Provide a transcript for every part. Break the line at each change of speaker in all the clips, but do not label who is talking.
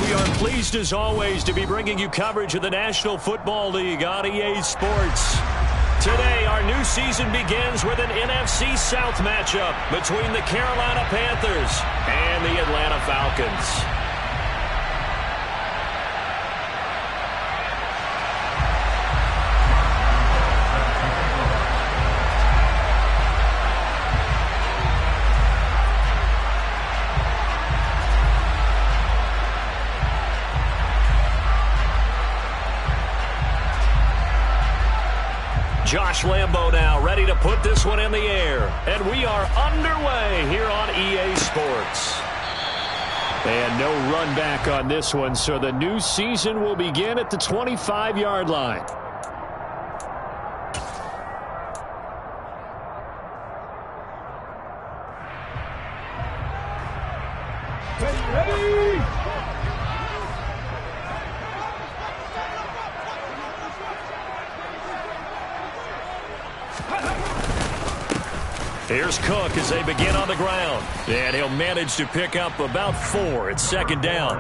We are pleased as always to be bringing you coverage of the National Football League on EA Sports. Today, our new season begins with an NFC South matchup between the Carolina Panthers and the Atlanta Falcons. Josh Lambo now ready to put this one in the air. And we are underway here on EA Sports. And no run back on this one, so the new season will begin at the 25-yard line. Here's Cook as they begin on the ground. And he'll manage to pick up about 4. It's second down.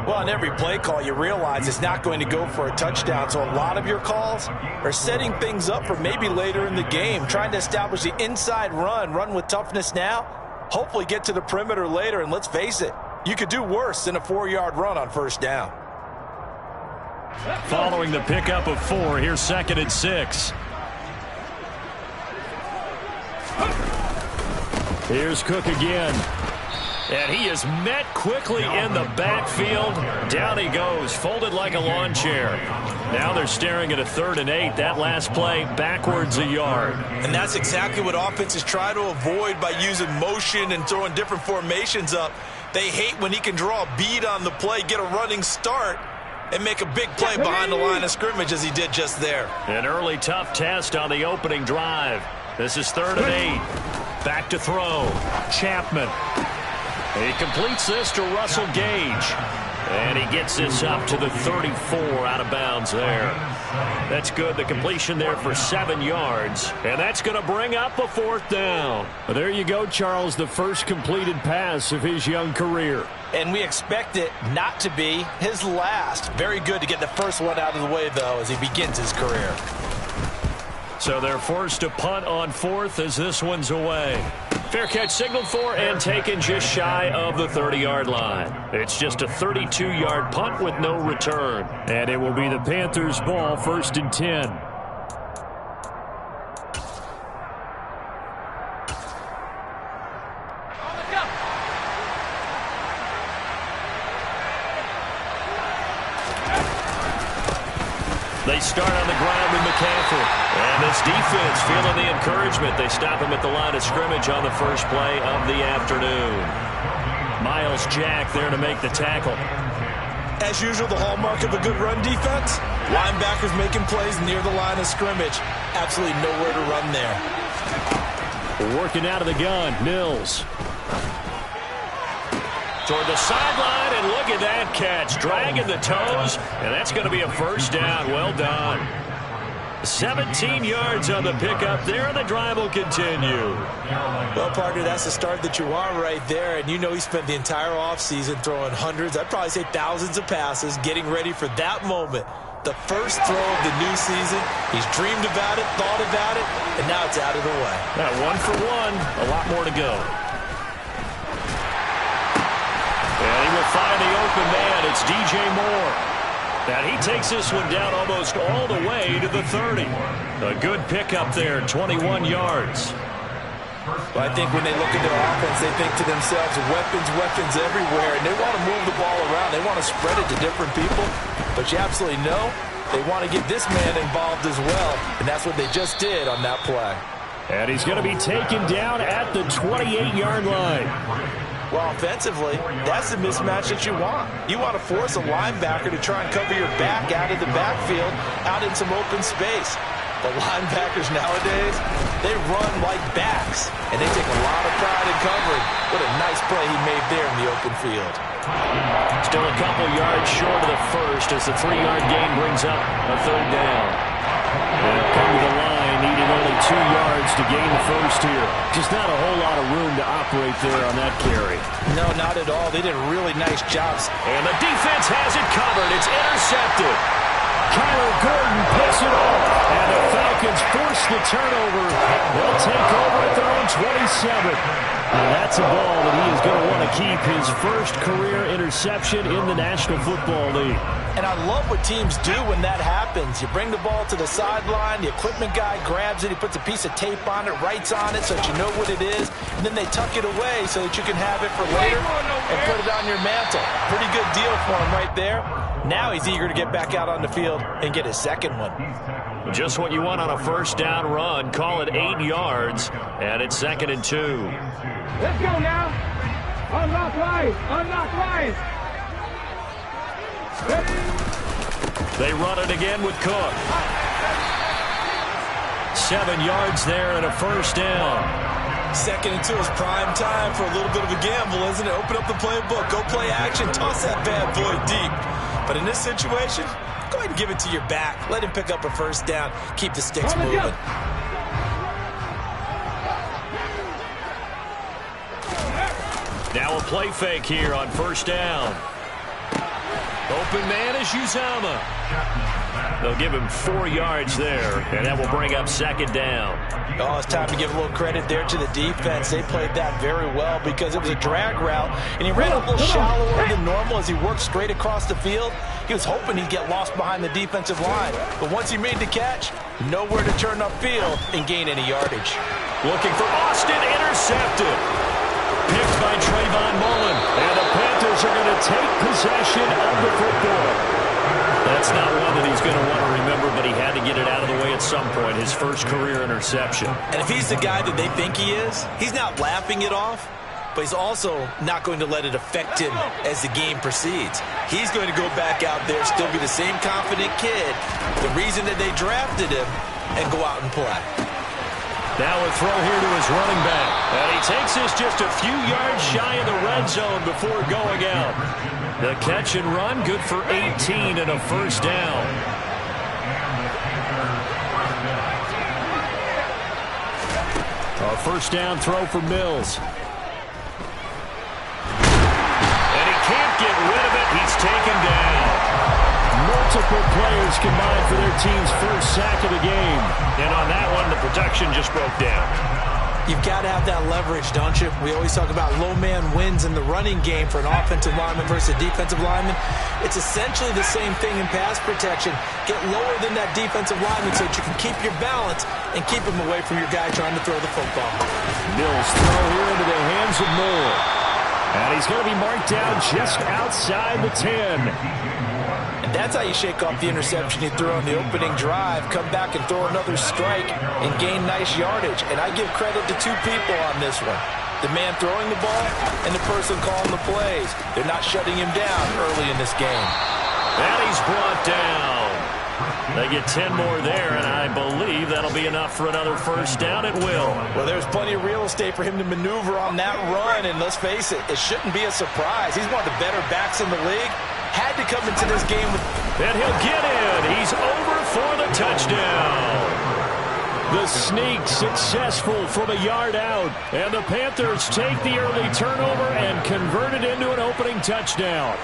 Well, on every play call, you realize it's not going to go for a touchdown. So a lot of your calls are setting things up for maybe later in the game, trying to establish the inside run with toughness now, hopefully get to the perimeter later. And let's face it, you could do worse than a 4-yard run on first down.
Following the pickup of 4, here's second and 6. Here's Cook again. And he is met quickly in the backfield. Down he goes, folded like a lawn chair. Now they're staring at a 3rd and 8. That last play, backwards a yard.
And that's exactly what offenses try to avoid by using motion and throwing different formations up. They hate when he can draw a bead on the play, get a running start, and make a big play behind the line of scrimmage as he did just there.
An early tough test on the opening drive. This is 3rd and 8. Back to throw. Chapman. He completes this to Russell Gage. And he gets this up to the 34 out of bounds there. That's good. The completion there for 7 yards. And that's going to bring up a 4th down. Well, there you go, Charles, the first completed pass of his young career.
And we expect it not to be his last. Very good to get the first one out of the way, though, as he begins his career.
So they're forced to punt on 4th as this one's away. Fair catch signaled for and taken just shy of the 30-yard line. It's just a 32-yard punt with no return. And it will be the Panthers' ball, 1st and 10. They start on the ground with McCaffrey. And this defense feeling the encouragement. They stop him at the line of scrimmage on the first play of the afternoon. Myles Jack there to make the tackle.
As usual, the hallmark of a good run defense, linebackers making plays near the line of scrimmage. Absolutely nowhere to run there.
Working out of the gun, Mills. Toward the sideline, and look at that catch. Dragging the toes, and that's going to be a first down. Well done. 17 yards on the pickup there, and the drive will continue.
Well, partner, that's the start that you want right there, and you know he spent the entire offseason throwing hundreds, I'd probably say thousands of passes, getting ready for that moment. The first throw of the new season. He's dreamed about it, thought about it, and now it's out of the way.
Now, 1 for 1, a lot more to go. And he will find the open man. It's DJ Moore. And he takes this one down almost all the way to the 30. A good pickup there, 21 yards.
Well, I think when they look at their offense, they think to themselves, weapons everywhere, and they want to move the ball around. They want to spread it to different people. But you absolutely know they want to get this man involved as well, and that's what they just did on that play.
And he's going to be taken down at the 28-yard line.
Well, offensively, that's the mismatch that you want. You want to force a linebacker to try and cover your back out of the backfield, out in some open space. The linebackers nowadays, they run like backs, and they take a lot of pride in covering. What a nice play he made there in the open field.
Still a couple yards short of the first as the 3-yard gain brings up a 3rd down. And come to the line needed only 2 yards to gain the first here. Just not a whole lot of room to operate there on that carry.
No, not at all. They did really nice jobs.
And the defense has it covered. It's intercepted. Kyler Gordon picks it up, and the Falcons force the turnover. They'll take over at their own 27. Now that's a ball that he is going to want to keep, his first career interception in the National Football League.
And I love what teams do when that happens. You bring the ball to the sideline, the equipment guy grabs it, he puts a piece of tape on it, writes on it so that you know what it is, and then they tuck it away so that you can have it for later and put it on your mantle. Pretty good deal for him right there. Now he's eager to get back out on the field and get his second one.
Just what you want on a first down run. Call it 8 yards, and it's 2nd and 2.
Let's go now. Unlock lines. Unlock lines.
They run it again with Cook. 7 yards there and a first down.
2nd and 2 is prime time for a little bit of a gamble, isn't it? Open up the playbook. Go play action. Toss that bad boy deep. But in this situation, go ahead and give it to your back. Let him pick up a first down. Keep the sticks moving.
Now a play fake here on first down. Open man is Uzomah. They'll give him 4 yards there, and that will bring up 2nd down.
Oh, it's time to give a little credit there to the defense. They played that very well because it was a drag route, and he ran a little shallower than normal as he worked straight across the field. He was hoping he'd get lost behind the defensive line, but once he made the catch, nowhere to turn upfield and gain any yardage.
Looking for Austin, intercepted. Picked by Trayvon Mullen, and the Panthers are going to take possession of the football. That's not one that he's going to want to remember, but he had to get it out of the way at some point, his first career interception.
And if he's the guy that they think he is, he's not laughing it off, but he's also not going to let it affect him as the game proceeds. He's going to go back out there, still be the same confident kid, the reason that they drafted him, and go out and play.
Now a throw here to his running back. And he takes this just a few yards shy of the red zone before going out. The catch and run, good for 18 and a first down. A first down throw for Mills. And he can't get rid of it. He's taken down. Multiple players combined for their team's first sack of the game. And on that one, the protection just broke down.
You've got to have that leverage, don't you? We always talk about low man wins in the running game for an offensive lineman versus a defensive lineman. It's essentially the same thing in pass protection. Get lower than that defensive lineman so that you can keep your balance and keep him away from your guy trying to throw the football.
Mills throw here into the hands of Moore. And he's going to be marked down just outside the 10.
That's how you shake off the interception you threw on the opening drive, come back and throw another strike and gain nice yardage. And I give credit to 2 people on this one. The man throwing the ball and the person calling the plays. They're not shutting him down early in this game.
And he's brought down. They get 10 more there, and I believe that'll be enough for another first down. It will.
Well, there's plenty of real estate for him to maneuver on that run, and let's face it, it shouldn't be a surprise. He's one of the better backs in the league. Had to come into this game with...
And he'll get in. He's over for the touchdown. The sneak successful from a yard out. And the Panthers take the early turnover and convert it into an opening touchdown.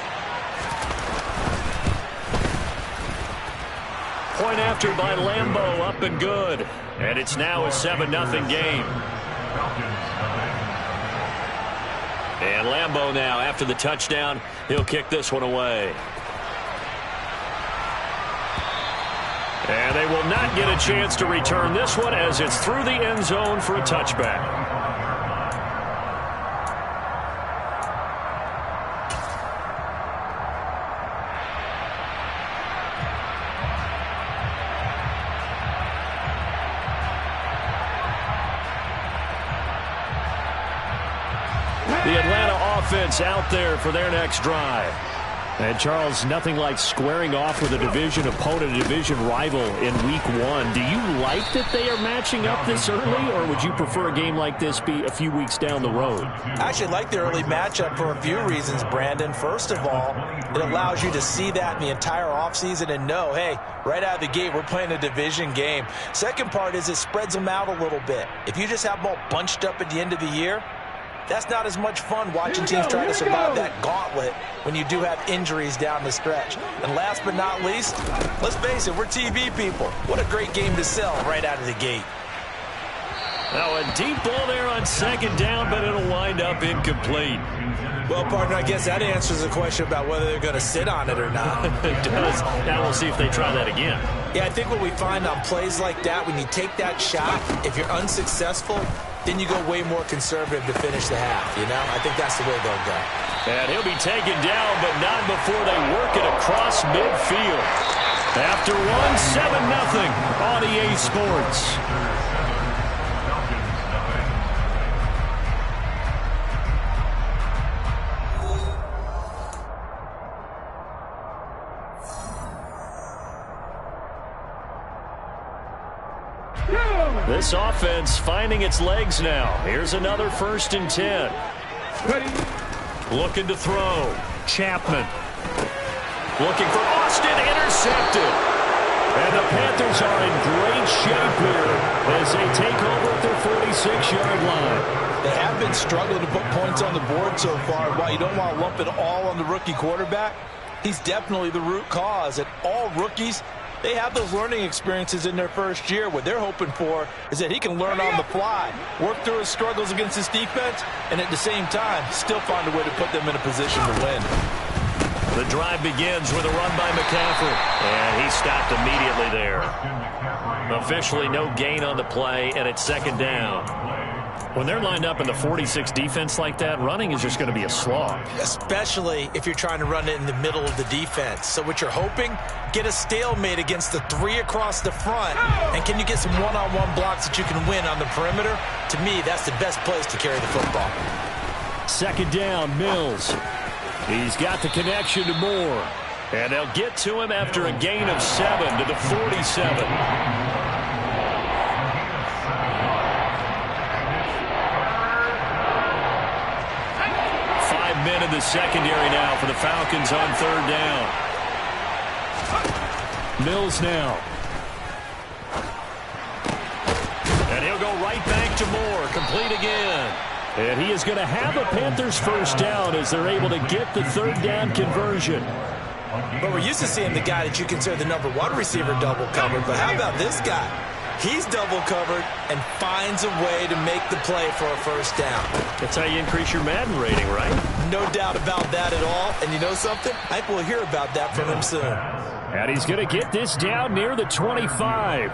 Point after by Lambeau, up and good. And it's now a 7-0 game. And Lambeau now, after the touchdown, he'll kick this one away. And they will not get a chance to return this one as it's through the end zone for a touchback. The Atlanta offense out there for their next drive. And, Charles, nothing like squaring off with a division opponent, a division rival in Week 1. Do you like that they are matching up this early, or would you prefer a game like this be a few weeks down the road?
I actually like the early matchup for a few reasons, Brandon. First of all, it allows you to see that in the entire offseason and know, hey, right out of the gate, we're playing a division game. Second part is it spreads them out a little bit. If you just have them all bunched up at the end of the year, that's not as much fun watching teams try to survive that gauntlet when you do have injuries down the stretch. And last but not least, let's face it, we're TV people. What a great game to sell right out of the gate.
Now a deep ball there on second down, but it'll wind up incomplete.
Well, partner, I guess that answers the question about whether they're going to sit on it or not.
It does. Now we'll see if they try that again.
Yeah, I think what we find on plays like that, when you take that shot, if you're unsuccessful, then you go way more conservative to finish the half, you know? I think that's the way they'll go.
And he'll be taken down, but not before they work it across midfield. After one, 7-0 on EA Sports. This offense finding its legs now. Here's another 1st and 10. Looking to throw. Chapman. Looking for Austin. Intercepted. And the Panthers are in great shape here as they take over at their 46-yard line.
They have been struggling to put points on the board so far. While you don't want to lump it all on the rookie quarterback, he's definitely the root cause. And all rookies, they have those learning experiences in their first year. What they're hoping for is that he can learn on the fly, work through his struggles against his defense, and at the same time, still find a way to put them in a position to win.
The drive begins with a run by McCaffrey, and he stopped immediately there. Officially no gain on the play, and it's 2nd down. When they're lined up in the 46 defense like that, running is just going to be a slog.
Especially if you're trying to run it in the middle of the defense. So what you're hoping, get a stalemate against the 3 across the front. And can you get some one-on-one blocks that you can win on the perimeter? To me, that's the best place to carry the football.
2nd down, Mills. He's got the connection to Moore. And they'll get to him after a gain of 7 to the 47. 5 men in the secondary now for the Falcons on 3rd down. Mills now. And he'll go right back to Moore. Complete again. And he is going to have a Panthers 1st down as they're able to get the 3rd down conversion.
But we're used to seeing the guy that you consider the #1 receiver double covered. But how about this guy? He's double covered and finds a way to make the play for a 1st down.
That's how you increase your Madden rating, right?
No doubt about that at all. And you know something? I think we'll hear about that from him soon.
And he's going to get this down near the 25.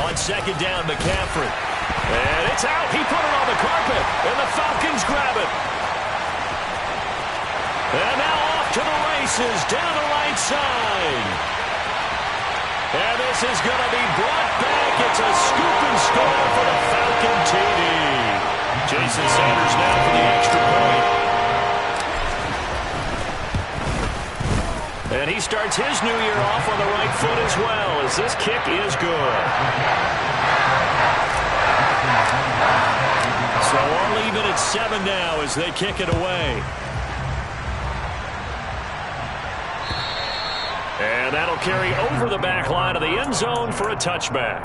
On 2nd down, McCaffrey. And it's out. He put it on the carpet. And the Falcons grab it. And now off to the races down the right side. And this is going to be brought back. It's a scoop and score for the Falcon TD. Jason Sanders now for the extra point. And he starts his new year off on the right foot as well, as this kick is good. So all even at 7 now as they kick it away. And that'll carry over the back line of the end zone for a touchback.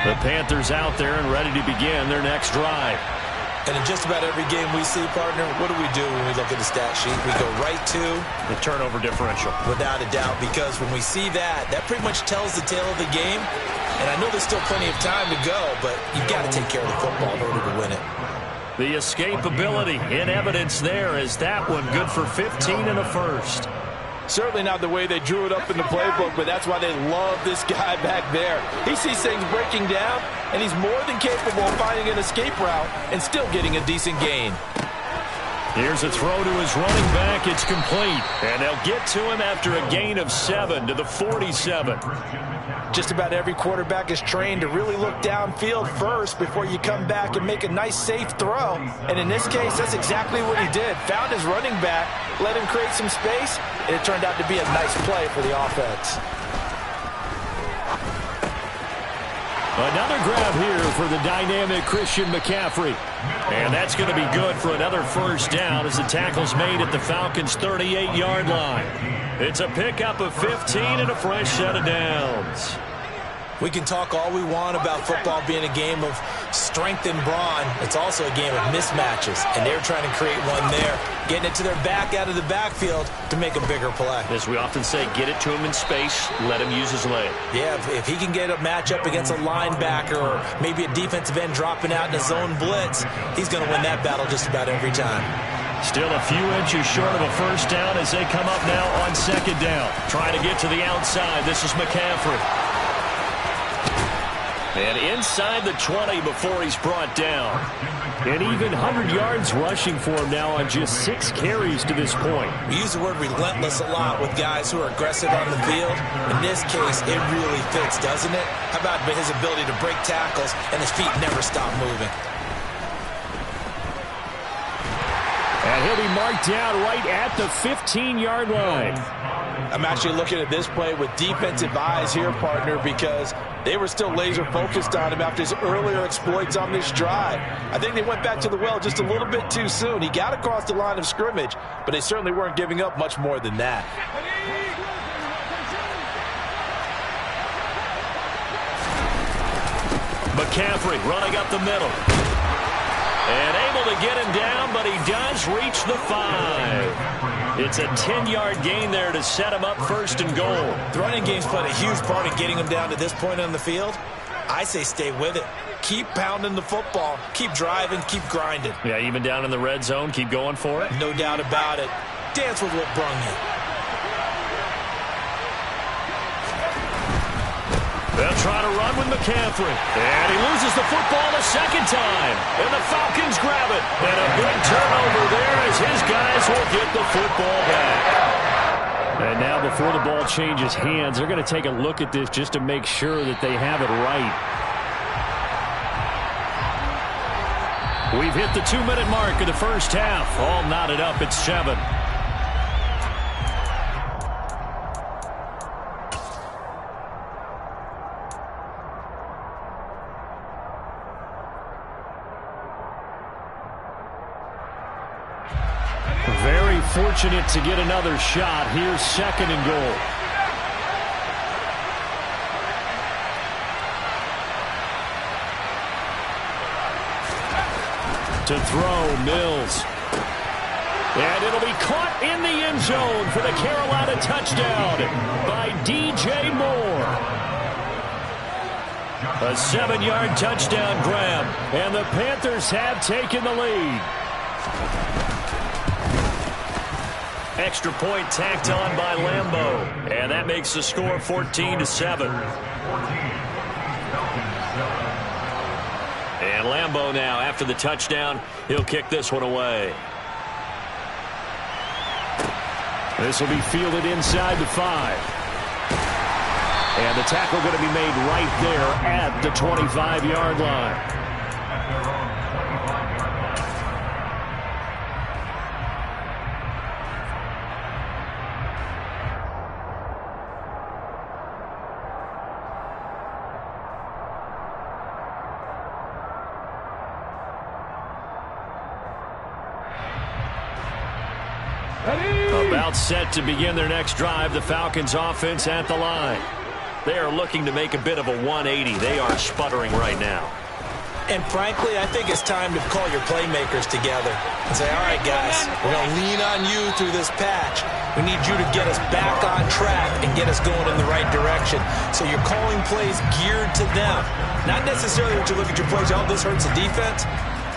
The Panthers out there and ready to begin their next drive.
And in just about every game we see, partner, what do we do when we look at the stat sheet? We go right to
the turnover differential.
Without a doubt, because when we see that, that pretty much tells the tale of the game. And I know there's still plenty of time to go, but you've got to take care of the football in order to win it.
The escapability in evidence there is that one good for 15 and a 1st.
Certainly not the way they drew it up in the playbook, but that's why they love this guy back there. He sees things breaking down, and he's more than capable of finding an escape route and still getting a decent gain.
Here's a throw to his running back. It's complete. And they'll get to him after a gain of 7 to the 47.
Just about every quarterback is trained to really look downfield first before you come back and make a nice, safe throw. And in this case, that's exactly what he did. Found his running back, let him create some space, and it turned out to be a nice play for the offense.
Another grab here for the dynamic Christian McCaffrey. And that's going to be good for another first down as the tackle's made at the Falcons' 38-yard line. It's a pickup of 15 and a fresh set of downs.
We can talk all we want about football being a game of strength and brawn. It's also a game of mismatches, and they're trying to create one there, getting it to their back out of the backfield to make a bigger play.
As we often say, get it to him in space, let him use his leg.
Yeah, if he can get a matchup against a linebacker or maybe a defensive end dropping out in a zone blitz, he's going to win that battle just about every time.
Still a few inches short of a first down as they come up now on second down. Trying to get to the outside. This is McCaffrey. And inside the 20 before he's brought down. And even 100 yards rushing for him now on just 6 carries to this point.
We use the word relentless a lot with guys who are aggressive on the field. In this case, it really fits, doesn't it? How about his ability to break tackles and his feet never stop moving?
And he'll be marked down right at the 15-yard line.
I'm actually looking at this play with defensive eyes here, partner, because they were still laser-focused on him after his earlier exploits on this drive. I think they went back to the well just a little bit too soon. He got across the line of scrimmage, but they certainly weren't giving up much more than that.
McCaffrey running up the middle. And able to get him down, but he does reach the 5. It's a 10-yard gain there to set him up first and goal.
The running game's played a huge part in getting him down to this point on the field. I say stay with it. Keep pounding the football. Keep driving. Keep grinding.
Yeah, even down in the red zone, keep going for it.
No doubt about it. Dance with what brung you.
They'll try to run with McCaffrey. And he loses the football a second time. And the Falcons grab it. And a big turnover there as his guys will get the football back. And now before the ball changes hands, they're going to take a look at this just to make sure that they have it right. We've hit the 2-minute mark of the first half. All knotted up at 7. Very fortunate to get another shot. Here's second and goal. To throw, Mills. And it'll be caught in the end zone for the Carolina touchdown by DJ Moore. A 7-yard touchdown grab, and the Panthers have taken the lead. Extra point tacked on by Lambeau. And that makes the score 14-7. And Lambeau now, after the touchdown, he'll kick this one away. This will be fielded inside the 5. And the tackle going to be made right there at the 25-yard line. About set to begin their next drive, the Falcons offense at the line. They are looking to make a bit of a 180. They are sputtering right now.
And frankly, I think it's time to call your playmakers together and say, all right, guys, we're going to lean on you through this patch. We need you to get us back on track and get us going in the right direction. So you're calling plays geared to them. Not necessarily when you look at your plays, oh, this hurts the defense.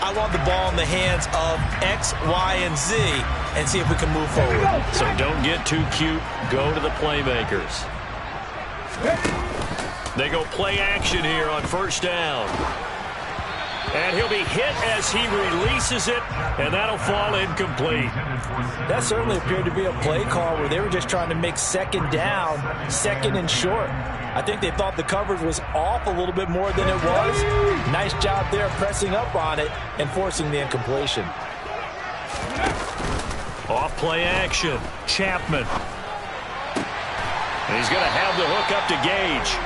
I want the ball in the hands of X, Y, and Z and see if we can move forward.
So don't get too cute. Go to the playmakers. They go play action here on first down. And he'll be hit as he releases it, and that'll fall incomplete.
That certainly appeared to be a play call where they were just trying to make second down, second and short. I think they thought the coverage was off a little bit more than it was. Nice job there pressing up on it and forcing the incompletion.
Off play action. Chapman. He's going to have the hook up to Gage.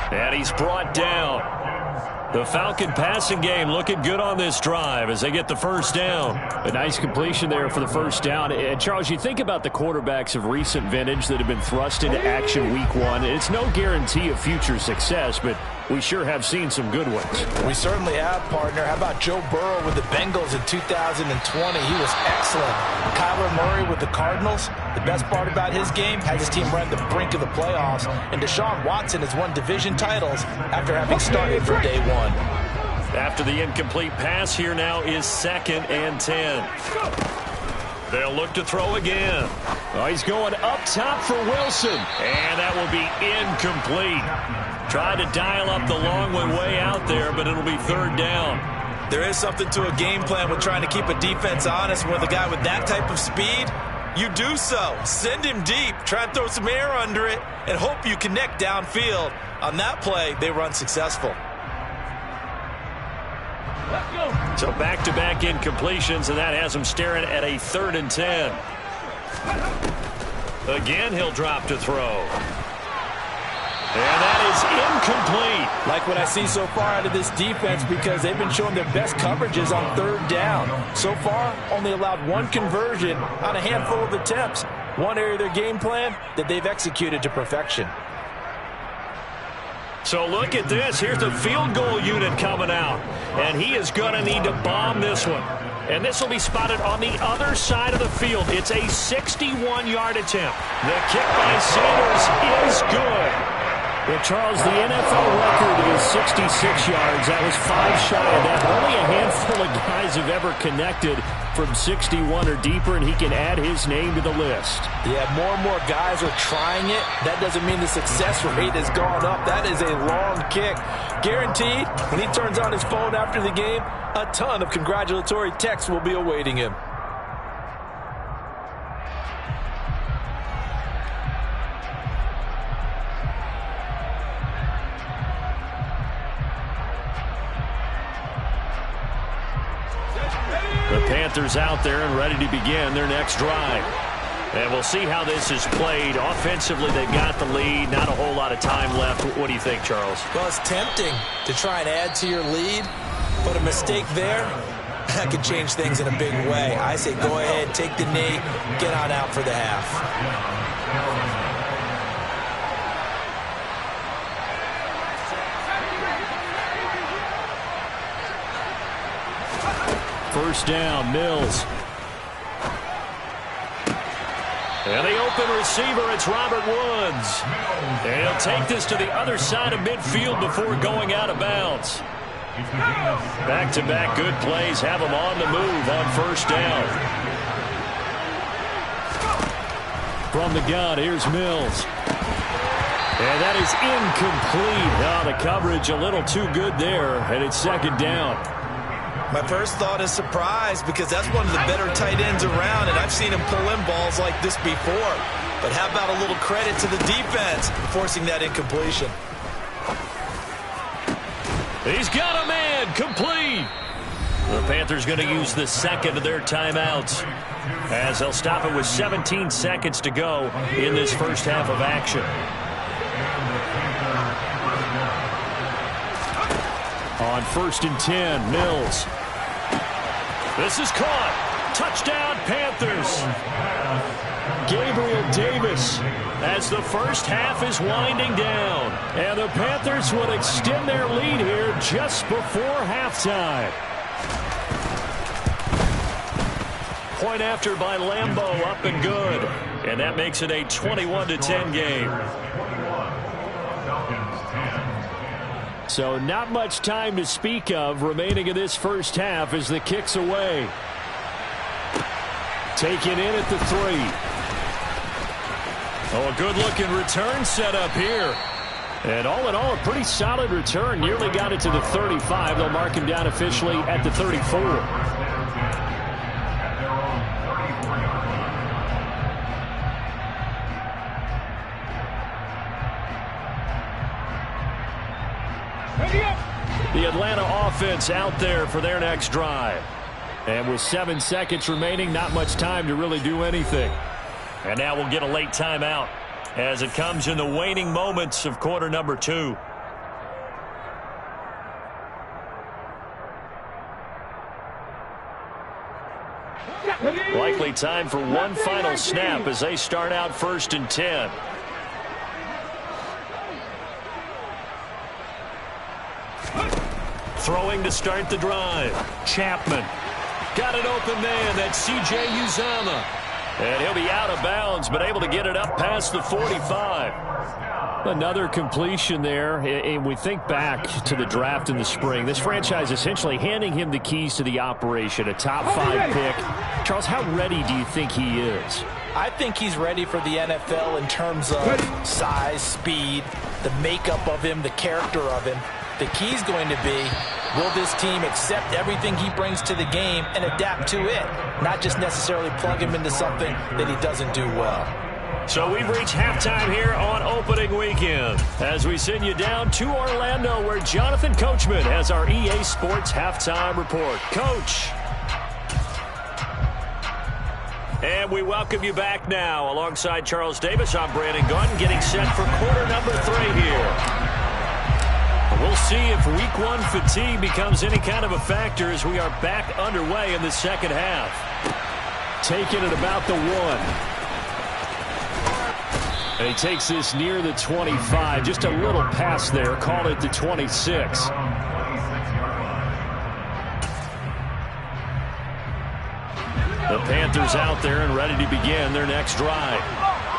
And he's brought down. The Falcon passing game looking good on this drive as they get the first down.
A nice completion there for the first down. And Charles, you think about the quarterbacks of recent vintage that have been thrust into action week one. It's no guarantee of future success, but we sure have seen some good ones.
We certainly have, partner. How about Joe Burrow with the Bengals in 2020? He was excellent. Kyler Murray with the Cardinals. The best part about his game has his team right at the brink of the playoffs. And Deshaun Watson has won division titles after having started from day one.
After the incomplete pass, here now is 2nd and 10. They'll look to throw again.
Oh, he's going up top for Wilson.
And that will be incomplete. Tried to dial up the long way out there, but it'll be 3rd down.
There is something to a game plan with trying to keep a defense honest with a guy with that type of speed. You do so. Send him deep. Try and throw some air under it and hope you connect downfield. On that play, they were unsuccessful.
So back-to-back incompletions, and that has him staring at a 3rd and 10. Again, he'll drop to throw. And that is incomplete.
Like what I see so far out of this defense, because they've been showing their best coverages on 3rd down. So far, only allowed 1 conversion on a handful of attempts. One area of their game plan that they've executed to perfection.
So look at this. Here's the field goal unit coming out. And he is going to need to bomb this one. And this will be spotted on the other side of the field. It's a 61-yard attempt. The kick by Sanders is good.
Well, Charles, the NFL record is 66 yards. That was 5 shy of that. Only a handful of guys have ever connected from 61 or deeper, and he can add his name to the list.
Yeah, more and more guys are trying it. That doesn't mean the success rate has gone up. That is a long kick. Guaranteed, when he turns on his phone after the game, a ton of congratulatory texts will be awaiting him.
The Panthers out there and ready to begin their next drive. And we'll see how this is played. Offensively, they've got the lead. Not a whole lot of time left. What do you think, Charles?
Well, it's tempting to try and add to your lead, but a mistake there, that could change things in a big way. I say go ahead, take the knee, get on out for the half.
First down, Mills. And the open receiver, it's Robert Woods. And he'll take this to the other side of midfield before going out of bounds. Back-to-back good plays have him on the move on first down. From the gun, here's Mills. And that is incomplete. Oh, the coverage a little too good there, and it's 2nd down.
My first thought is surprise, because that's one of the better tight ends around, and I've seen him pull in balls like this before. But how about a little credit to the defense forcing that incompletion?
He's got a man, complete. The Panthers going to use the second of their timeouts as they'll stop it with 17 seconds to go in this first half of action. On 1st and 10, Mills. This is caught. Touchdown, Panthers. Gabriel Davis as the first half is winding down. And the Panthers will extend their lead here just before halftime. Point after by Lambeau, up and good. And that makes it a 21-10 game.
So not much time to speak of remaining in this first half as the kick's away. Taken in at the 3.
Oh, a good-looking return set up here.
And all in all, a pretty solid return. Nearly got it to the 35. They'll mark him down officially at the 34. The Atlanta offense out there for their next drive. And with 7 seconds remaining, not much time to really do anything.
And now we'll get a late timeout as it comes in the waning moments of quarter number 2. Likely time for one final snap as they start out 1st and 10. Throwing to start the drive. Chapman. Got an open man. That's C.J. Uzomah. And he'll be out of bounds, but able to get it up past the 45.
Another completion there. And we think back to the draft in the spring. This franchise essentially handing him the keys to the operation, a top 5 pick. Charles, how ready do you think he is?
I think he's ready for the NFL in terms of size, speed, the makeup of him, the character of him. The key's going to be, will this team accept everything he brings to the game and adapt to it? Not just necessarily plug him into something that he doesn't do well.
So we've reached halftime here on opening weekend as we send you down to Orlando where Jonathan Coachman has our EA Sports halftime report. Coach. And we welcome you back now. Alongside Charles Davis, I'm Brandon Gunn getting set for quarter number 3 here. We'll see if week 1 fatigue becomes any kind of a factor as we are back underway in the second half.
Taking it about the 1. And he takes this near the 25. Just a little pass there. Call it the 26.
The Panthers out there and ready to begin their next drive.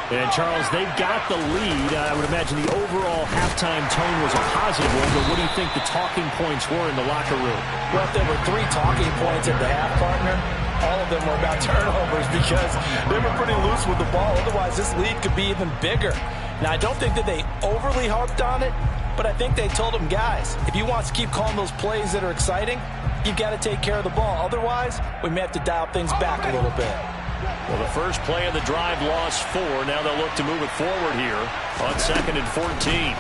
And, Charles, they've got the lead. I would imagine the overall halftime tone was a positive one, but what do you think the talking points were in the locker room?
Well, if there were 3 talking points at the half, partner, all of them were about turnovers because they were pretty loose with the ball. Otherwise, this lead could be even bigger. Now, I don't think that they overly harped on it, but I think they told them, guys, if you want to keep calling those plays that are exciting, you've got to take care of the ball. Otherwise, we may have to dial things back a little bit.
Well, the first play of the drive lost 4. Now they'll look to move it forward here on 2nd and 14.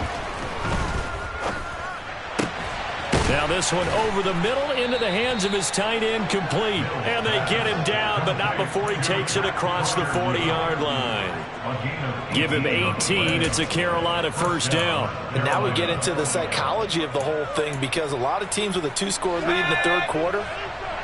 Now this one over the middle into the hands of his tight end, complete. And they get him down, but not before he takes it across the 40-yard line. Give him 18. It's a Carolina first down.
And now we get into the psychology of the whole thing because a lot of teams with a 2-score lead in the 3rd quarter,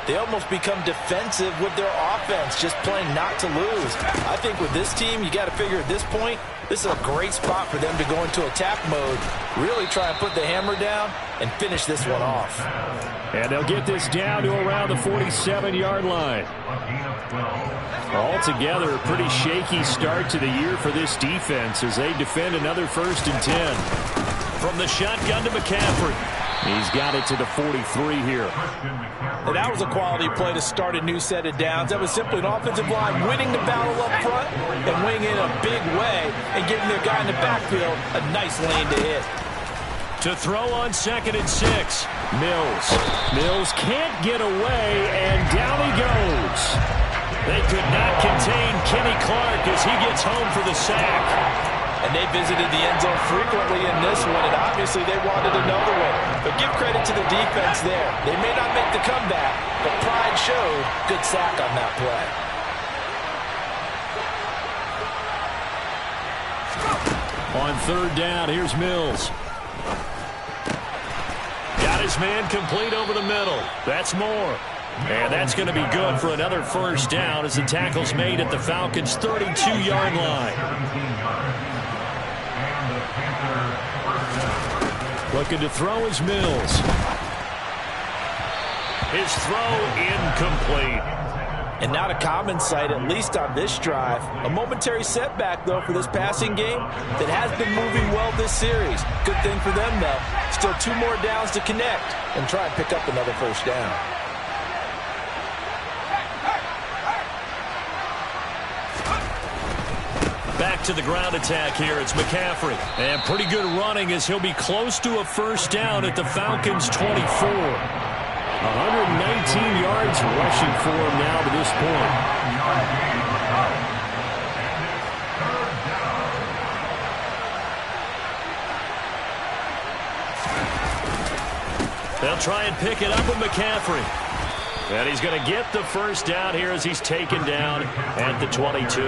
they almost become defensive with their offense, just playing not to lose. I think with this team, you got to figure at this point, this is a great spot for them to go into attack mode, really try and put the hammer down and finish this one off.
And they'll get this down to around the 47-yard line. Altogether, a pretty shaky start to the year for this defense as they defend another 1st and 10.
From the shotgun to McCaffrey.
He's got it to the 43 here.
And that was a quality play to start a new set of downs. That was simply an offensive line winning the battle up front and winning in a big way and giving their guy in the backfield a nice lane to hit.
To throw on 2nd and 6.
Mills. Mills can't get away, and down he goes.
They could not contain Kenny Clark as he gets home for the sack.
And they visited the end zone frequently in this one, and obviously they wanted another one. But give credit to the defense there. They may not make the comeback, but pride showed. Good sack on that play.
On 3rd down, here's Mills.
Got his man complete over the middle. That's more. And that's going to be good for another first down as the tackle's made at the Falcons' 32-yard line.
Looking to throw is Mills.
His throw incomplete.
And not a common sight, at least on this drive. A momentary setback, though, for this passing game that has been moving well this series. Good thing for them, though. Still 2 more downs to connect and try and pick up another first down.
back to the ground attack here. It's McCaffrey. And pretty good running as he'll be close to a first down at the Falcons' 24.
119 yards rushing for him now to this point.
They'll try and pick it up with McCaffrey. And he's going to get the first down here as he's taken down at the 22.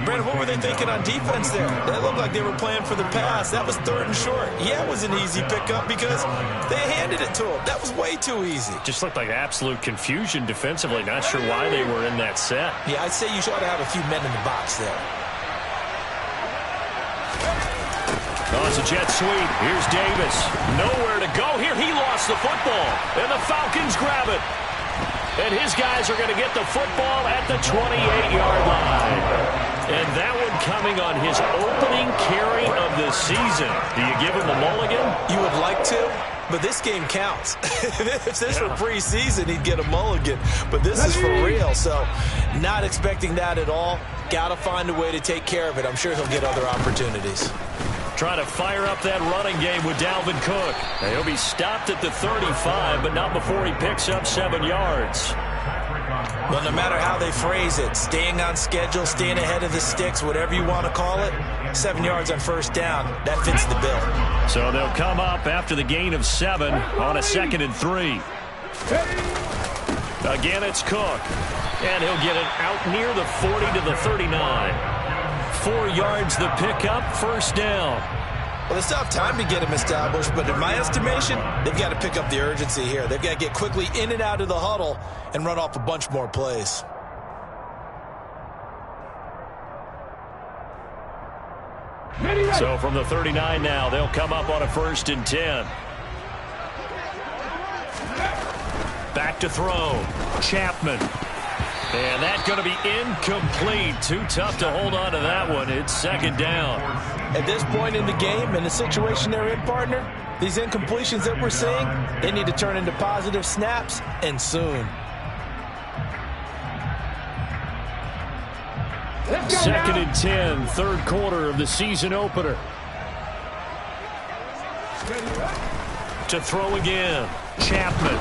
Brandon, what were they thinking on defense there? They looked like they were playing for the pass. That was 3rd and short. Yeah, it was an easy pickup because they handed it to him. That was way too easy.
Just looked like absolute confusion defensively. Not sure why they were in that set.
Yeah, I'd say you ought to have a few men in the box there.
Oh, it's a jet sweep. Here's Davis. Nowhere to go. Here he lost the football. And the Falcons grab it. And his guys are going to get the football at the 28-yard line. And that one coming on his opening carry of the season. Do you give him a mulligan?
You would like to, but this game counts. If this were preseason, he'd get a mulligan. But this is for real, so not expecting that at all. Got to find a way to take care of it. I'm sure he'll get other opportunities.
Trying to fire up that running game with Dalvin Cook. And he'll be stopped at the 35, but not before he picks up 7 yards.
Well, no matter how they phrase it, staying on schedule, staying ahead of the sticks, whatever you want to call it, 7 yards on first down, that fits the bill.
So they'll come up after the gain of 7 on a 2nd and 3. Again, it's Cook. And he'll get it out near the 40 to the 39. 4 yards the pickup, first down.
Well, they still have time to get him established, but in my estimation, they've got to pick up the urgency here. They've got to get quickly in and out of the huddle and run off a bunch more plays.
So from the 39 now, they'll come up on a 1st and 10. Back to throw. Chapman. And that's going to be incomplete. Too tough to hold on to that one. It's 2nd down.
At this point in the game, in the situation they're in, partner, these incompletions that we're seeing, they need to turn into positive snaps, and soon.
2nd and 10, 3rd quarter of the season opener.
To throw again. Chapman.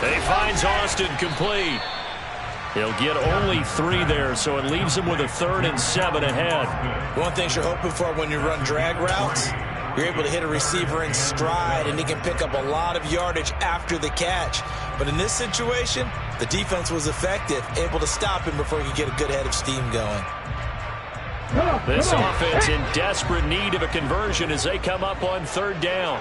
He finds Austin complete. He'll get only 3 there, so it leaves him with a 3rd and 7 ahead.
One thing you're hoping for when you run drag routes, you're able to hit a receiver in stride, and he can pick up a lot of yardage after the catch. But in this situation, the defense was effective, able to stop him before he could get a good head of steam going.
This offense in desperate need of a conversion as they come up on 3rd down.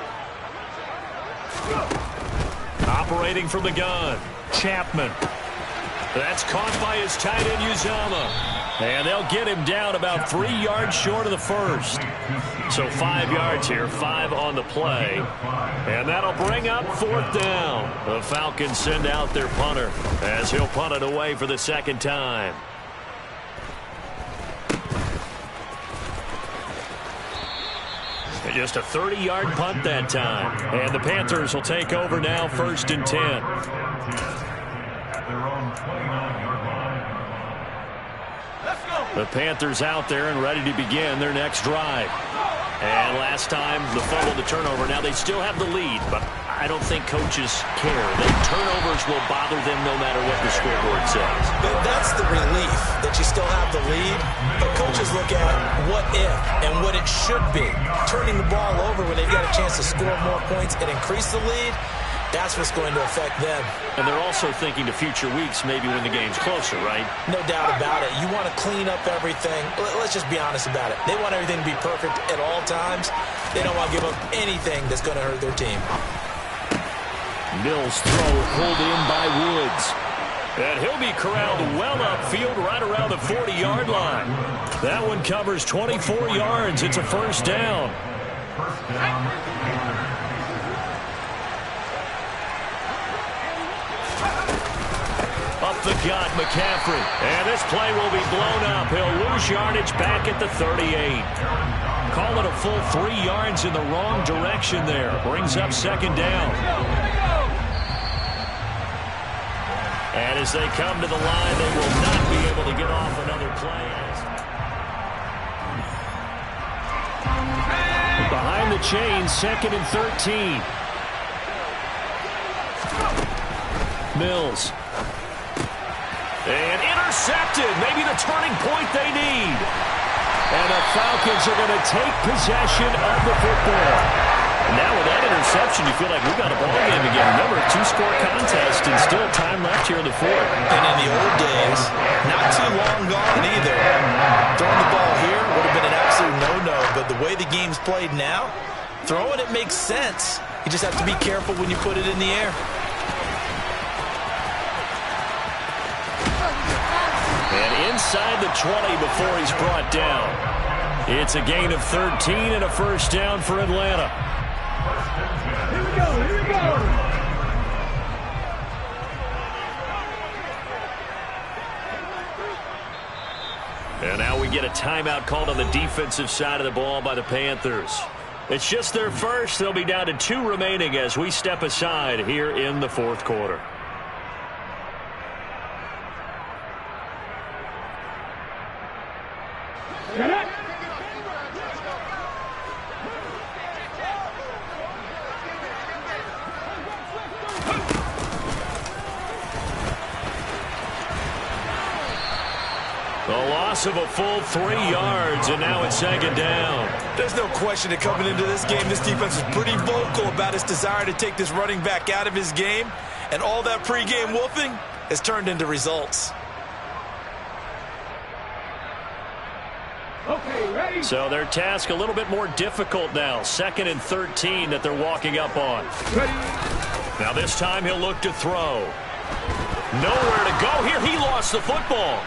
Operating from the gun, Chapman. That's caught by his tight end, Uzomah. And they'll get him down about 3 yards short of the first. So 5 yards here, 5 on the play. And that'll bring up 4th down. The Falcons send out their punter as he'll punt it away for the 2nd time. Just a 30-yard punt that time. And the Panthers will take over now, 1st and 10. The Panthers out there and ready to begin their next drive. And last time, the fumble, the turnover. Now, they still have the lead, but I don't think coaches care. The turnovers will bother them no matter what the scoreboard says.
That's the relief, that you still have the lead. But coaches look at what if and what it should be. Turning the ball over when they've got a chance to score more points and increase the lead, that's what's going to affect them.
And they're also thinking to future weeks, maybe when the game's closer, right?
No doubt about it. You want to clean up everything. Let's just be honest about it. They want everything to be perfect at all times. They don't want to give up anything that's going to hurt their team.
Mills' throw pulled in by Woods.
And he'll be corralled well upfield right around the 40-yard line. That one covers 24 yards. It's a 1st down. Up the gut, McCaffrey. And this play will be blown up. He'll lose yardage back at the 38. Call it a full 3 yards in the wrong direction there. Brings up 2nd down. And as they come to the line, they will not be able to get off another play.
the chain, 2nd and 13. Mills. And intercepted. Maybe the turning point they need. And the Falcons are going to take possession of the football. And now with that interception, you feel like we got a ball game again. Remember, 2-score contest and still time left here in the fourth.
And in the old days, not too long gone either. Throwing the ball here would have been an absolute no-no. But the way the game's played now, throwing it makes sense. You just have to be careful when you put it in the air.
And inside the 20 before he's brought down. It's a gain of 13 and a first down for Atlanta.
Here we go, here we go.
And now we get a timeout called on the defensive side of the ball by the Panthers. It's just their first. They'll be down to 2 remaining as we step aside here in the fourth quarter.
Get it.
The loss of a full 3 yards, and now it's 2nd down.
There's no question that coming into this game, this defense is pretty vocal about its desire to take this running back out of his game, and all that pregame wolfing has turned into results.
Okay, ready.
So their task a little bit more difficult now. 2nd and 13 that they're walking up on.
Ready.
Now this time he'll look to throw. Nowhere to go here. He lost the football.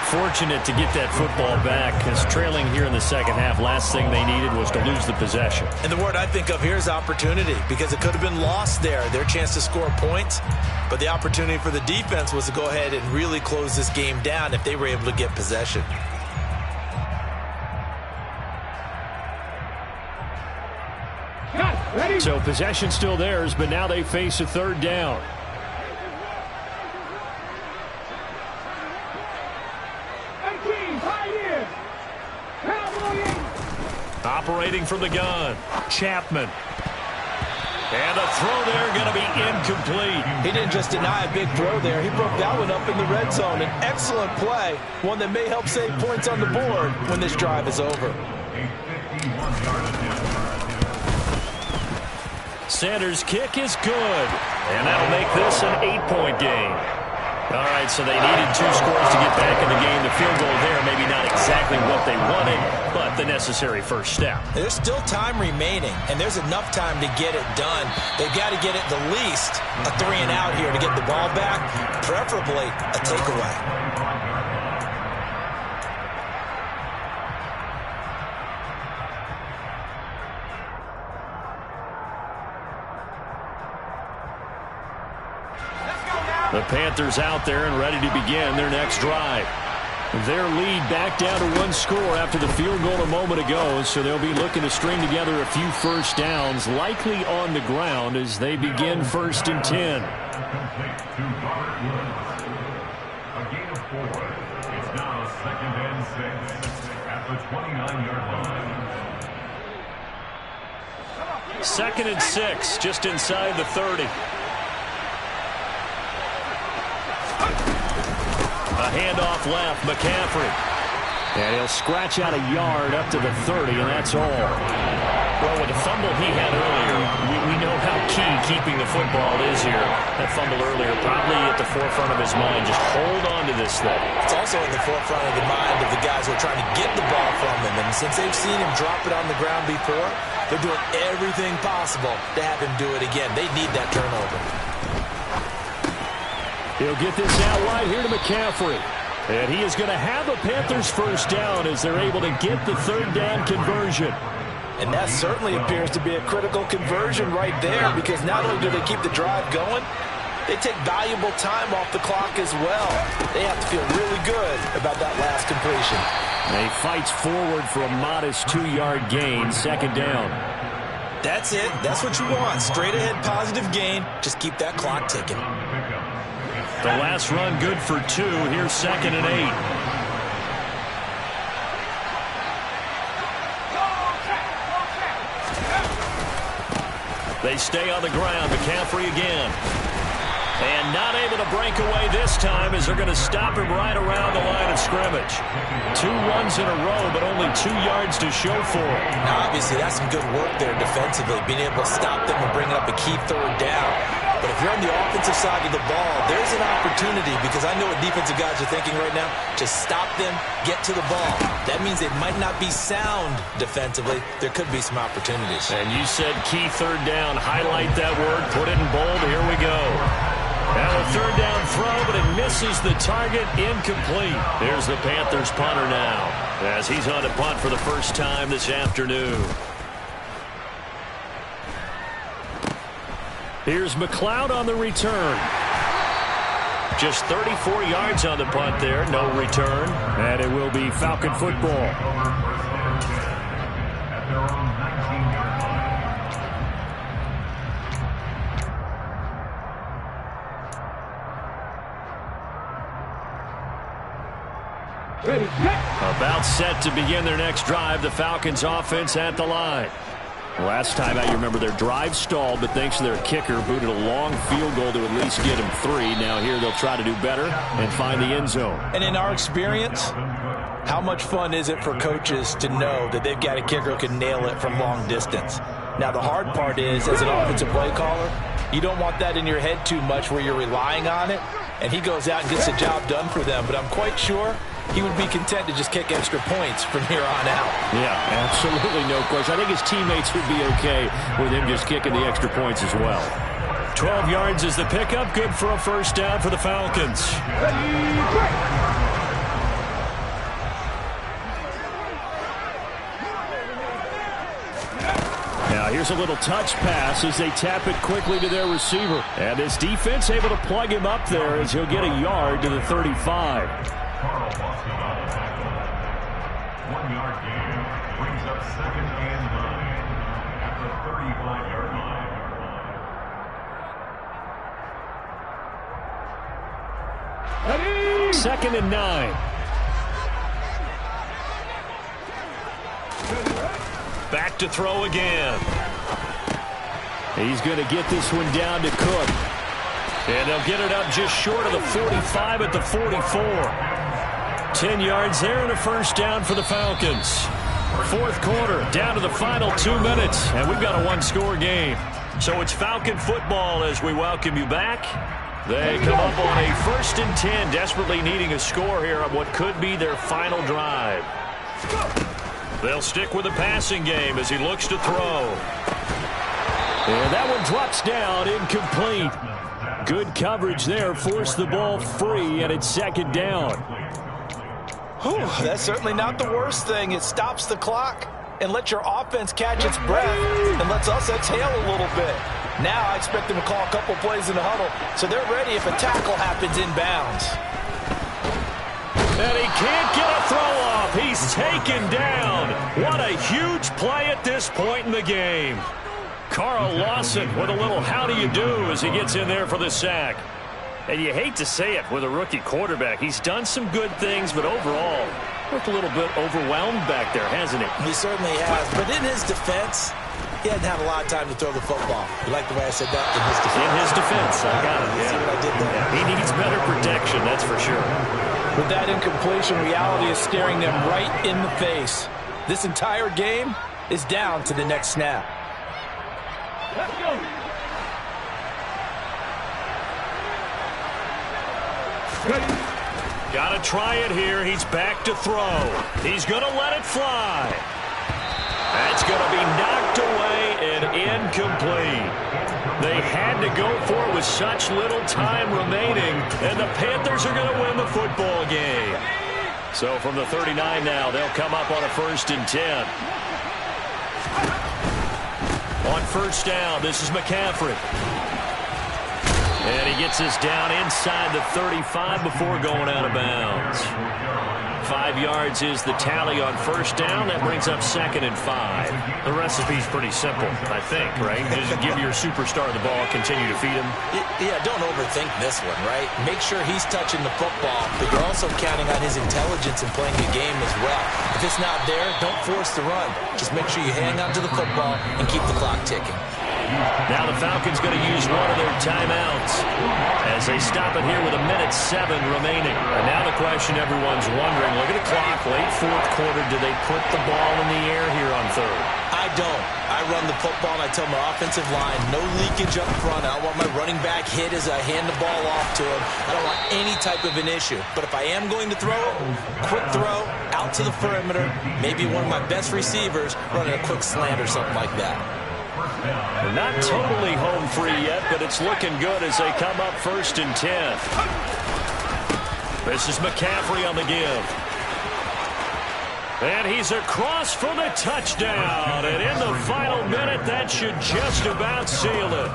Fortunate to get that football back, because trailing here in the second half, last thing they needed was to lose the possession.
And the word I think of here is opportunity, because it could have been lost there, their chance to score points. But the opportunity for the defense was to go ahead and really close this game down if they were able to get possession.
Ready.
So possession still theirs, but now they face a 3rd down. Operating from the gun, Chapman. And the throw there going to be incomplete.
He didn't just deny a big throw there. He broke that one up in the red zone. An excellent play, one that may help save points on the board when this drive is over.
Sanders' kick is good. And that'll make this an 8-point game. All right, so they needed 2 scores to get back in the game. The field goal there, maybe not exactly what they wanted, but the necessary first step.
There's still time remaining, and there's enough time to get it done. They've got to get it the least a 3-and-out here to get the ball back, preferably a takeaway.
The Panthers out there and ready to begin their next drive. Their lead back down to 1 score after the field goal a moment ago, so they'll be looking to string together a few first downs, likely on the ground as they begin 1st and 10.
A gain of 4. It's now 2nd and 6 at the 29-yard line.
2nd and 6, just inside the 30. A handoff left, McCaffrey. And he'll scratch out a yard up to the 30, and that's all. Well, with the fumble he had earlier, we know how key keeping the football is here. That fumble earlier probably at the forefront of his mind. Just hold on to this thing.
It's also in the forefront of the mind of the guys who are trying to get the ball from him. And since they've seen him drop it on the ground before, they're doing everything possible to have him do it again. They need that turnover.
He'll get this out wide here to McCaffrey. And he is going to have a Panthers first down as they're able to get the 3rd down conversion.
And that certainly appears to be a critical conversion right there, because not only do they keep the drive going, they take valuable time off the clock as well. They have to feel really good about that last completion.
And he fights forward for a modest 2-yard gain, 2nd down.
That's it. That's what you want. Straight ahead positive gain. Just keep that clock ticking.
The last run good for 2. Here's 2nd and 8.
They stay on the ground. McCaffrey again. And not able to break away this time as they're going to stop him right around the line of scrimmage. 2 runs in a row, but only 2 yards to show for it.
Now, obviously, that's some good work there defensively, being able to stop them and bringing up a key 3rd down. But if you're on the offensive side of the ball, there's an opportunity, because I know what defensive guys are thinking right now, to stop them, get to the ball. That means they might not be sound defensively. There could be some opportunities.
And you said key 3rd down. Highlight that word. Put it in bold. Here we go. Now a 3rd down throw, but it misses the target. Incomplete. Here's the Panthers punter now, as he's on to punt for the first time this afternoon. Here's McLeod on the return. Just 34 yards on the punt there. No return. And it will be Falcon football.
At their own 19-yard line.
Ready, set.
About set to begin their next drive. The Falcons offense at the line. Last time out, you remember their drive stalled, but thanks to their kicker, booted a long field goal to at least get him 3. Now here they'll try to do better and find the end zone.
And in our experience, how much fun is it for coaches to know that they've got a kicker who can nail it from long distance? Now, the hard part is, as an offensive play caller, you don't want that in your head too much where you're relying on it, and he goes out and gets the job done for them. But I'm quite sure he would be content to just kick extra points from here on out.
Yeah, absolutely no question. I think his teammates would be okay with him just kicking the extra points as well. 12 yards is the pickup. Good for a first down for the Falcons. Now here's a little touch pass as they tap it quickly to their receiver. And this defense able to plug him up there as he'll get a yard to the 35.
Carl Boston on the tackle. 1-yard gain brings up 2nd and 9 at the 35-yard line.
Ready.
2nd and 9. Back to throw again. He's going to get this one down to Cook. And they'll get it up just short of the 45 at the 44. 10 yards there and a first down for the Falcons. 4th quarter, down to the final 2 minutes, and we've got a 1-score game. So it's Falcon football as we welcome you back. They come up on a 1st and 10, desperately needing a score here on what could be their final drive. They'll stick with the passing game as he looks to throw. And that one drops down, incomplete. Good coverage there, forced the ball free, and it's 2nd down.
Whew, that's certainly not the worst thing. It stops the clock and lets your offense catch its breath and lets us exhale a little bit. Now I expect them to call a couple plays in the huddle so they're ready if a tackle happens inbounds.
And he can't get a throw off. He's taken down. What a huge play at this point in the game. Carl Lawson with a little how do you do as he gets in there for the sack. And you hate to say it with a rookie quarterback. He's done some good things, but overall, looked a little bit overwhelmed back there, hasn't he?
He certainly has. But in his defense, he hadn't had a lot of time to throw the football. You like the way I said that? In his defense.
In his defense. I got it.
See what I did there?
Yeah, he needs better protection, that's for sure.
With that incompletion, reality is staring them right in the face. This entire game is down to the next snap.
Let's go. Ready.
Got to try it here. He's back to throw. He's going to let it fly. That's going to be knocked away and incomplete. They had to go for it with such little time remaining, and the Panthers are going to win the football game. So from the 39 now, they'll come up on a 1st and 10. On 1st down, this is McCaffrey. And he gets this down inside the 35 before going out of bounds. 5 yards is the tally on 1st down. That brings up 2nd and 5. The recipe's pretty simple, I think, right? Just give your superstar the ball, continue to feed him.
Yeah, don't overthink this one, right? Make sure he's touching the football, but you're also counting on his intelligence in playing the game as well. If it's not there, don't force the run. Just make sure you hang on to the football and keep the clock ticking.
Now the Falcons going to use one of their timeouts as they stop it here with 1:07 remaining. And now the question everyone's wondering, look at the clock, late fourth quarter, do they put the ball in the air here on third?
I don't. I run the football and I tell my offensive line, no leakage up front. I don't want my running back hit as I hand the ball off to him. I don't want any type of an issue. But if I am going to throw it, quick throw, out to the perimeter, maybe one of my best receivers running a quick slant or something like that.
They're not totally home free yet, but it's looking good as they come up 1st and 10. This is McCaffrey on the give. And he's across for the touchdown. And in the final minute, that should just about seal it.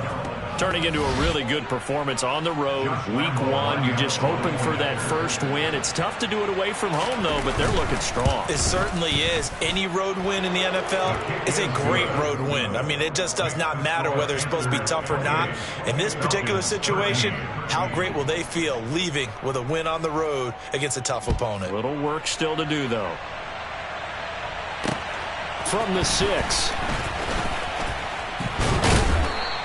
Turning into a really good performance on the road. Week 1, you're just hoping for that first win. It's tough to do it away from home, though, but they're looking strong.
It certainly is. Any road win in the NFL is a great road win. I mean, it just does not matter whether it's supposed to be tough or not. In this particular situation, how great will they feel leaving with a win on the road against a tough opponent?
A little work still to do, though. From the 6.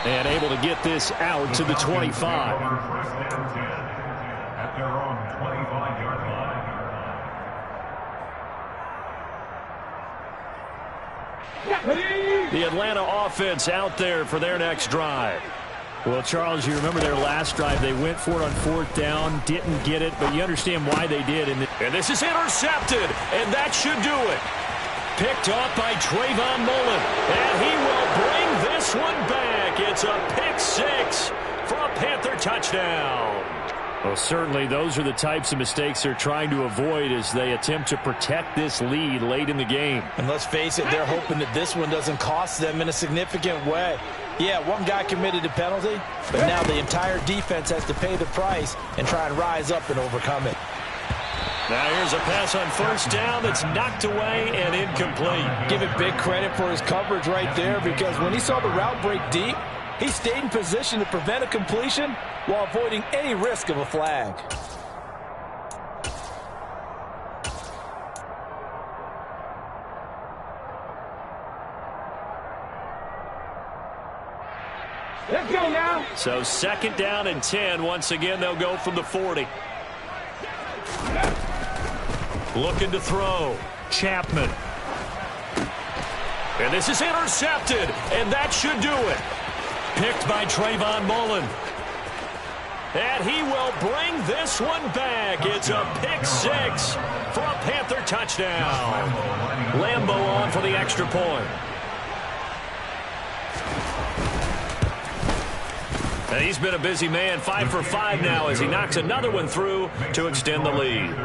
And able to get this out to the 25.
At their own 25-yard line.
The Atlanta offense out there for their next drive.
Well, Charles, you remember their last drive. They went for it on 4th down, didn't get it, but you understand why they did.
And this is intercepted, and that should do it. Picked off by Trayvon Mullen, and he will bring this one back. It's a pick 6 for a Panther touchdown.
Well, certainly those are the types of mistakes they're trying to avoid as they attempt to protect this lead late in the game.
And let's face it, they're hoping that this one doesn't cost them in a significant way. Yeah, one guy committed a penalty, but now the entire defense has to pay the price and try and rise up and overcome it.
Now here's a pass on 1st down that's knocked away and incomplete.
Give it big credit for his coverage right there, because when he saw the route break deep, he stayed in position to prevent a completion while avoiding any risk of a flag.
Let's go now.
So 2nd down and 10. Once again, they'll go from the 40. Looking to throw. Chapman. And this is intercepted, and that should do it. Picked by Trayvon Mullen. And he will bring this one back. It's a pick 6 for a Panther touchdown. Lambo on for the extra point. And he's been a busy man, 5 for 5 now as he knocks another one through to extend the lead.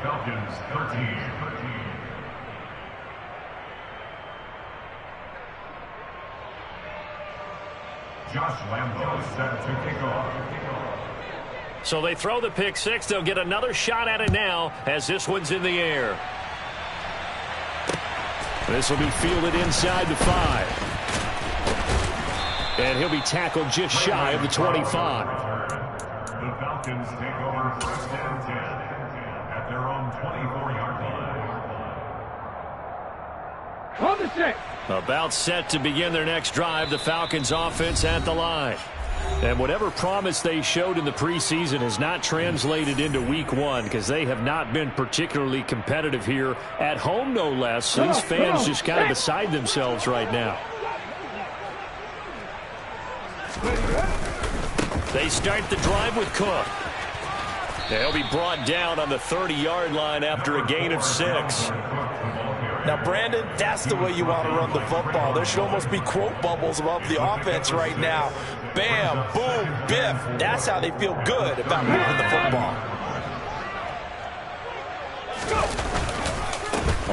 Falcons 13. Josh Lambo set to kick off.
So they throw the pick 6. They'll get another shot at it now as this one's in the air. This will be fielded inside the 5. And he'll be tackled just shy of the 25.
The Falcons take over 1st and 10 at their own 24-yard line.
On the 6.
About set to begin their next drive, the Falcons offense at the line. And whatever promise they showed in the preseason has not translated into week 1 because they have not been particularly competitive here at home, no less. So these fans just kind of beside themselves right now. They start the drive with Cook. They'll be brought down on the 30-yard line after a gain of 6.
Now, Brandon, that's the way you want to run the football. There should almost be quote bubbles above the offense right now. Bam, boom, biff. That's how they feel good about moving the football.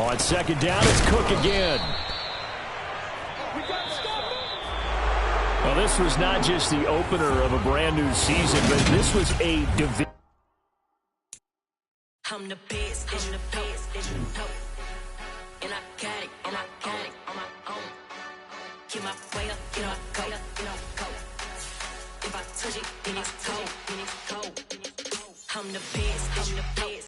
On 2nd down, it's Cook again. Well, this was not just the opener of a brand new season, but this was a division.
I'm the best, I'm the best, and I got it, and I got it on my own. Keep my way up, you know I go, you know I go. If I touch it, then it's cold, then it's cold. I'm the best, I'm the best.